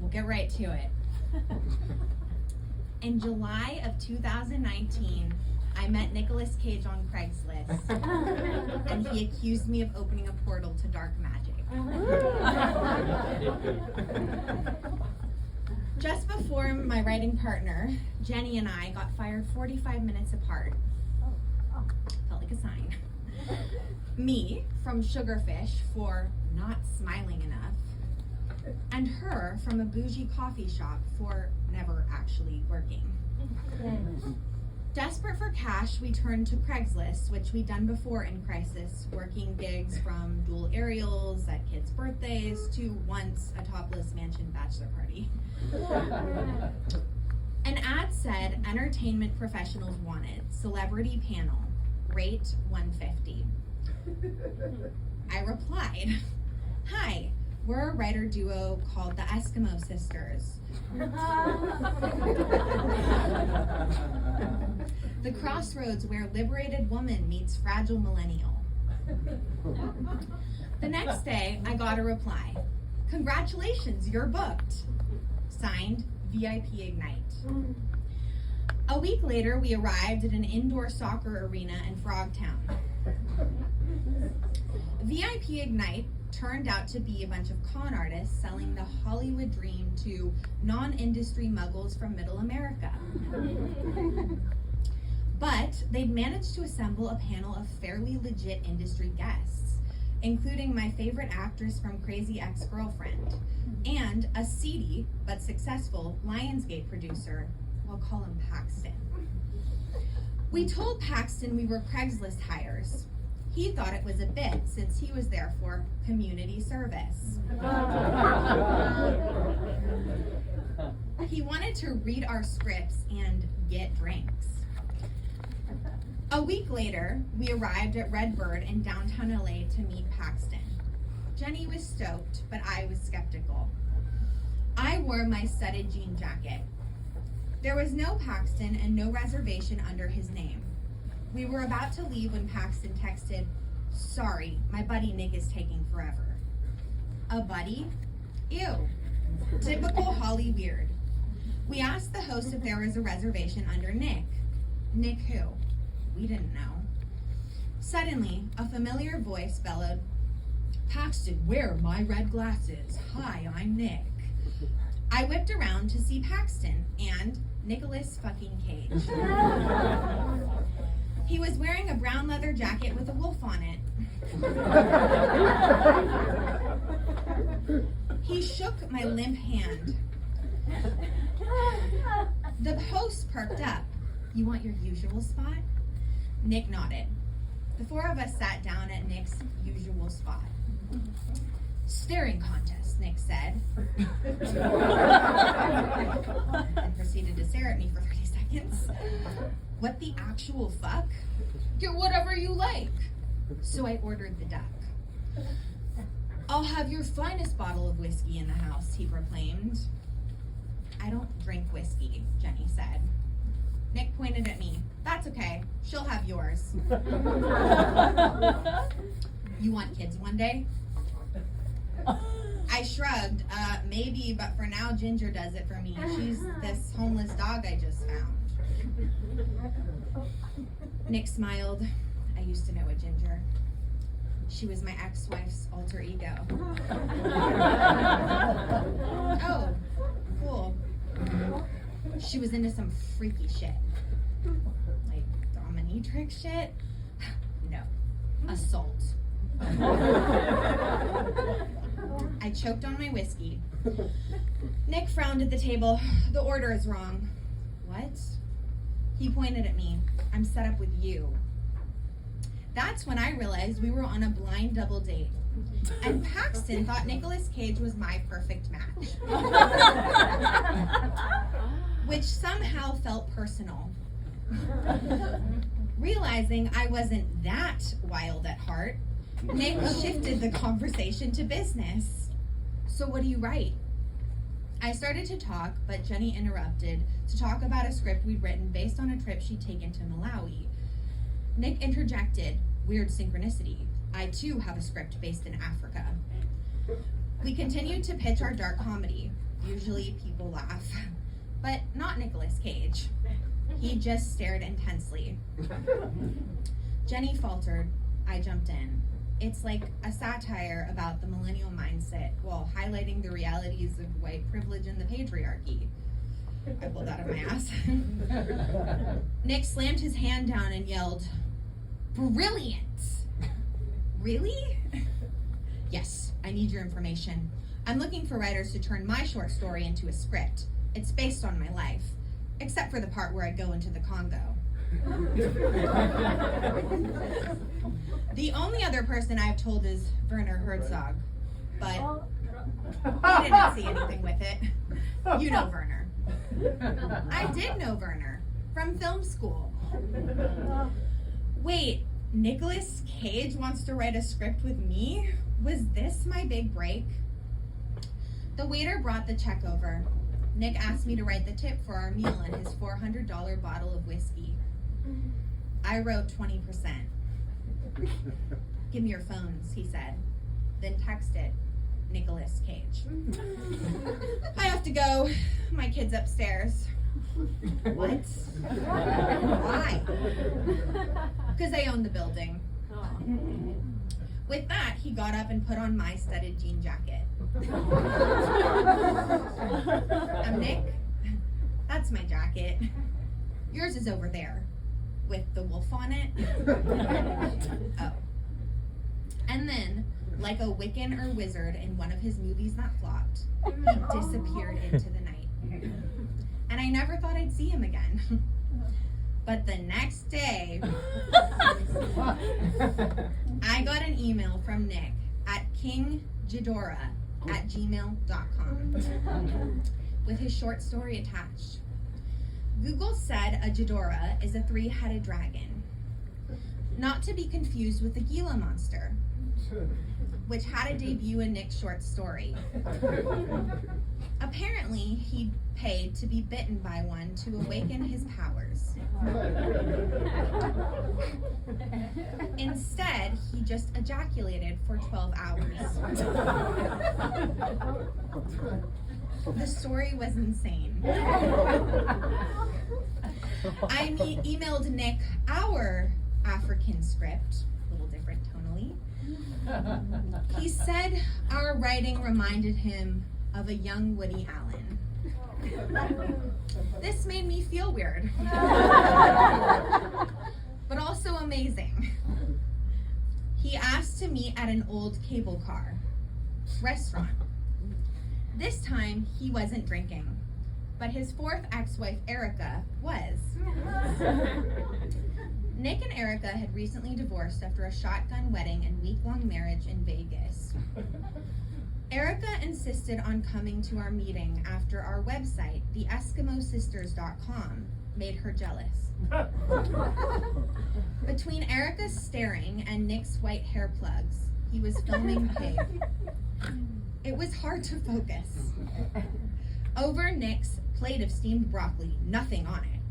we'll get right to it. In July of 2019, I met Nicolas Cage on Craigslist, and he accused me of opening a portal to dark magic. Just before my writing partner, Jenny, and I got fired 45 minutes apart. Felt like a sign. Me from Sugarfish for not smiling enough, and her from a bougie coffee shop for never actually working. Desperate for cash, we turned to Craigslist, which we'd done before in crisis, working gigs from dual aerials at kids' birthdays to once a topless mansion bachelor party. An ad said, entertainment professionals wanted, celebrity panel, rate $150. I replied, hi, we're a writer duo called the Eskimo Sisters. The crossroads where liberated woman meets fragile millennial. The next day, I got a reply. Congratulations, you're booked. Signed, VIP Ignite. A week later, we arrived at an indoor soccer arena in Frogtown. VIP Ignite turned out to be a bunch of con artists selling the Hollywood dream to non-industry muggles from Middle America. But they'd managed to assemble a panel of fairly legit industry guests, including my favorite actress from Crazy Ex-Girlfriend, and a seedy but successful Lionsgate producer, we'll call him Paxton. We told Paxton we were Craigslist hires. He thought it was a bit since he was there for community service. He wanted to read our scripts and get drinks. A week later, we arrived at Redbird in downtown LA to meet Paxton. Jenny was stoked, but I was skeptical. I wore my studded jean jacket. There was no Paxton and no reservation under his name. We were about to leave when Paxton texted, sorry, my buddy Nick is taking forever. A buddy? Ew. Typical Holly weird. We asked the host if there was a reservation under Nick. Nick who? We didn't know. Suddenly, a familiar voice bellowed, Paxton, wear my red glasses. Hi, I'm Nick. I whipped around to see Paxton and Nicolas fucking Cage. He was wearing a brown leather jacket with a wolf on it. He shook my limp hand. The host perked up. You want your usual spot? Nick nodded. The four of us sat down at Nick's usual spot. Staring contest, Nick said. And proceeded to stare at me for 30 seconds. What the actual fuck? Get whatever you like. So I ordered the duck. I'll have your finest bottle of whiskey in the house, he proclaimed. I don't drink whiskey, Jenny said. Nick pointed at me. That's okay. She'll have yours. You want kids one day? I shrugged. Maybe, but for now, Ginger does it for me. She's this homeless dog I just found. Nick smiled. I used to know a Ginger. She was my ex-wife's alter ego. Oh, cool. She was into some freaky shit. Like dominatrix shit? No. Assault. I choked on my whiskey. Nick frowned at the table. The order is wrong. What? He pointed at me. I'm set up with you. That's when I realized we were on a blind double date. And Paxton thought Nicolas Cage was my perfect match. Which somehow felt personal. Realizing I wasn't that wild at heart, Nick shifted the conversation to business. So what do you write? I started to talk, but Jenny interrupted to talk about a script we'd written based on a trip she'd taken to Malawi. Nick interjected, weird synchronicity. I too have a script based in Africa. We continued to pitch our dark comedy. Usually people laugh, but not Nicolas Cage. He just stared intensely. Jenny faltered. I jumped in. It's like a satire about the millennial mindset while highlighting the realities of white privilege and the patriarchy. I pulled that out of my ass. Nick slammed his hand down and yelled, "Brilliant!" Really? Yes, I need your information. I'm looking for writers to turn my short story into a script. It's based on my life, except for the part where I go into the Congo. The only other person I've told is Werner Herzog, but he didn't see anything with it. You know Werner. I did know Werner from film school. Wait, Nicolas Cage wants to write a script with me? Was this my big break? The waiter brought the check over. Nick asked me to write the tip for our meal and his $400 bottle of whiskey. I wrote 20%. Give me your phones, he said. Then texted Nicolas Cage. I have to go. My kid's upstairs. What? Why? Because I own the building. With that, he got up and put on my studded jean jacket. I'm Nick. That's my jacket. Yours is over there, with the wolf on it. Oh. And then, like a Wiccan or wizard in one of his movies that flopped, he disappeared into the night. And I never thought I'd see him again. But the next day, I got an email from Nick at kingjidora@gmail.com with his short story attached. Google said a Ghidorah is a 3-headed dragon, not to be confused with the Gila monster, which had a debut in Nick's short story. Apparently, he paid to be bitten by one to awaken his powers. Instead, he just ejaculated for 12 hours. The story was insane. I emailed Nick our African script, a little different tonally. He said our writing reminded him of a young Woody Allen. This made me feel weird, but also amazing. He asked to meet at an old cable car restaurant. This time, he wasn't drinking, but his 4th ex-wife, Erica, was. Nick and Erica had recently divorced after a shotgun wedding and week-long marriage in Vegas. Erica insisted on coming to our meeting after our website, theeskimosisters.com, made her jealous. Between Erica's staring and Nick's white hair plugs, he was filming Pig. It was hard to focus. Over Nick's plate of steamed broccoli, nothing on it.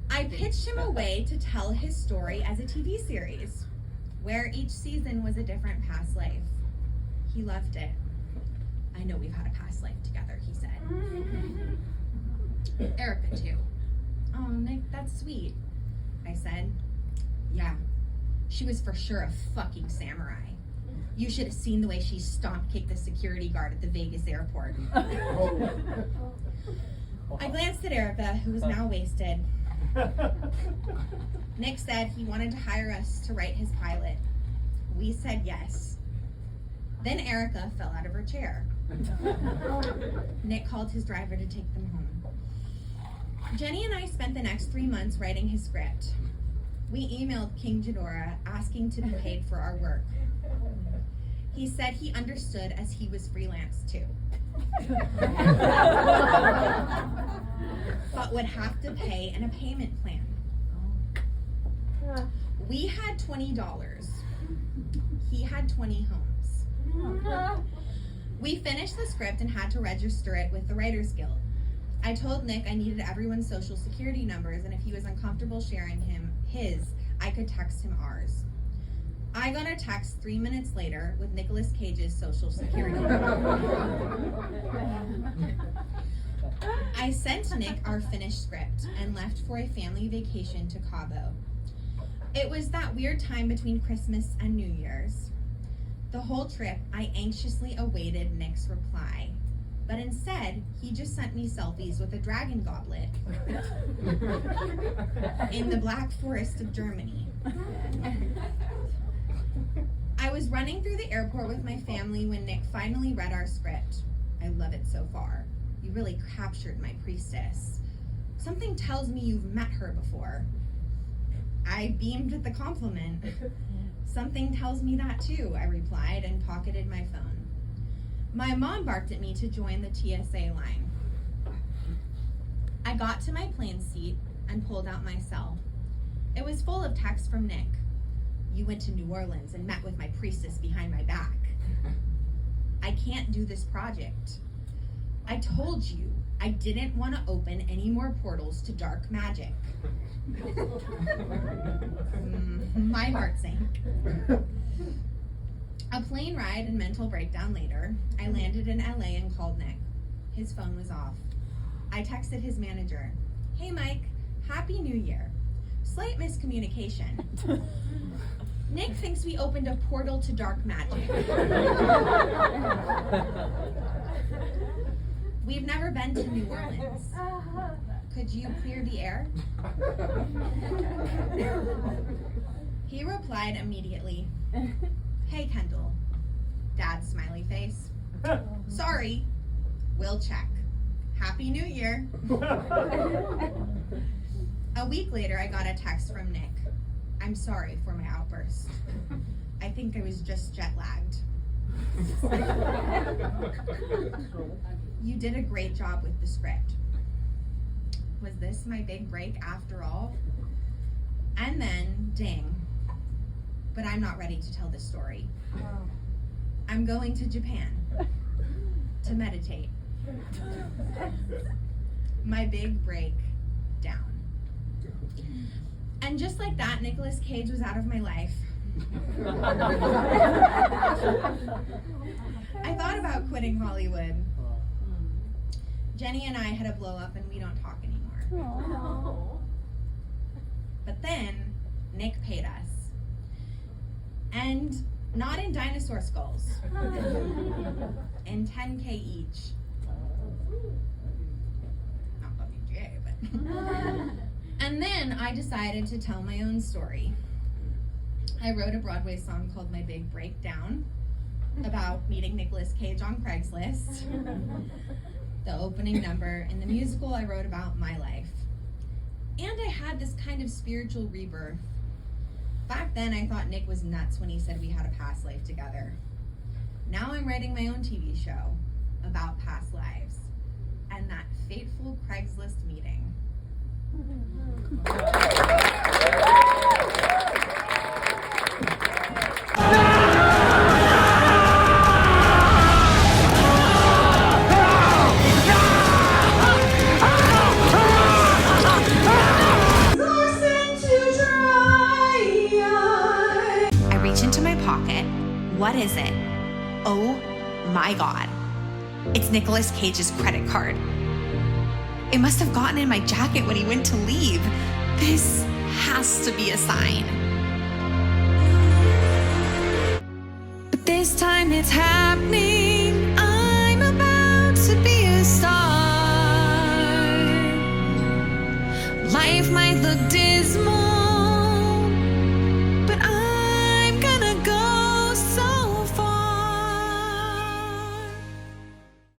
I pitched him a way to tell his story as a TV series, where each season was a different past life. He loved it. I know we've had a past life together, he said. Erica, too. Oh, Nick, that's sweet, I said. Yeah, she was for sure a fucking samurai. You should have seen the way she stomp-kicked the security guard at the Vegas airport. I glanced at Erica, who was now wasted. Nick said he wanted to hire us to write his pilot. We said yes. Then Erica fell out of her chair. Nick called his driver to take them home. Jenny and I spent the next 3 months writing his script. We emailed King Ghidorah asking to be paid for our work. He said he understood as he was freelance too. But would have to pay in a payment plan. We had $20. He had 20 homes. We finished the script and had to register it with the Writers Guild. I told Nick I needed everyone's social security numbers, and if he was uncomfortable sharing his, I could text him ours. I got a text 3 minutes later with Nicolas Cage's social security number. I sent Nick our finished script and left for a family vacation to Cabo. It was that weird time between Christmas and New Year's. The whole trip, I anxiously awaited Nick's reply, but instead, he just sent me selfies with a dragon goblet in the Black Forest of Germany. I was running through the airport with my family when Nick finally read our script. I love it so far. You really captured my priestess. Something tells me you've met her before. I beamed at the compliment. Something tells me that too, I replied and pocketed my phone. My mom barked at me to join the TSA line. I got to my plane seat and pulled out my cell. It was full of texts from Nick. You went to New Orleans and met with my priestess behind my back. I can't do this project. I told you I didn't want to open any more portals to dark magic. My heart sank. A plane ride and mental breakdown later, I landed in LA and called Nick. His phone was off. I texted his manager, "Hey Mike, Happy New Year. Slight miscommunication. Nick thinks we opened a portal to dark magic. We've never been to New Orleans. Could you clear the air?" He replied immediately, "Hey Kendall." Dad's smiley face. "Sorry, we'll check. Happy New Year." A week later, I got a text from Nick. "I'm sorry for my outburst. I think I was just jet lagged. You did a great job with the script. Was this my big break after all?" And then, ding. But I'm not ready to tell this story. I'm going to Japan to meditate. My big break down. And just like that, Nicolas Cage was out of my life. I thought about quitting Hollywood. Jenny and I had a blow up and we don't talk anymore. Aww. But then Nick paid us. And not in dinosaur skulls. In $10K each. Not WGA, but. And then I decided to tell my own story. I wrote a Broadway song called My Big Breakdown about meeting Nicolas Cage on Craigslist. The opening number in the musical, I wrote about my life. And I had this kind of spiritual rebirth. Back then, I thought Nick was nuts when he said we had a past life together. Now I'm writing my own TV show about past lives and that fateful Craigslist meeting. I reach into my pocket. What is it? Oh my God. It's Nicolas Cage's credit card. It must have gotten in my jacket when he went to leave. This has to be a sign. But this time it's happening. I'm about to be a star. Life might look dismal.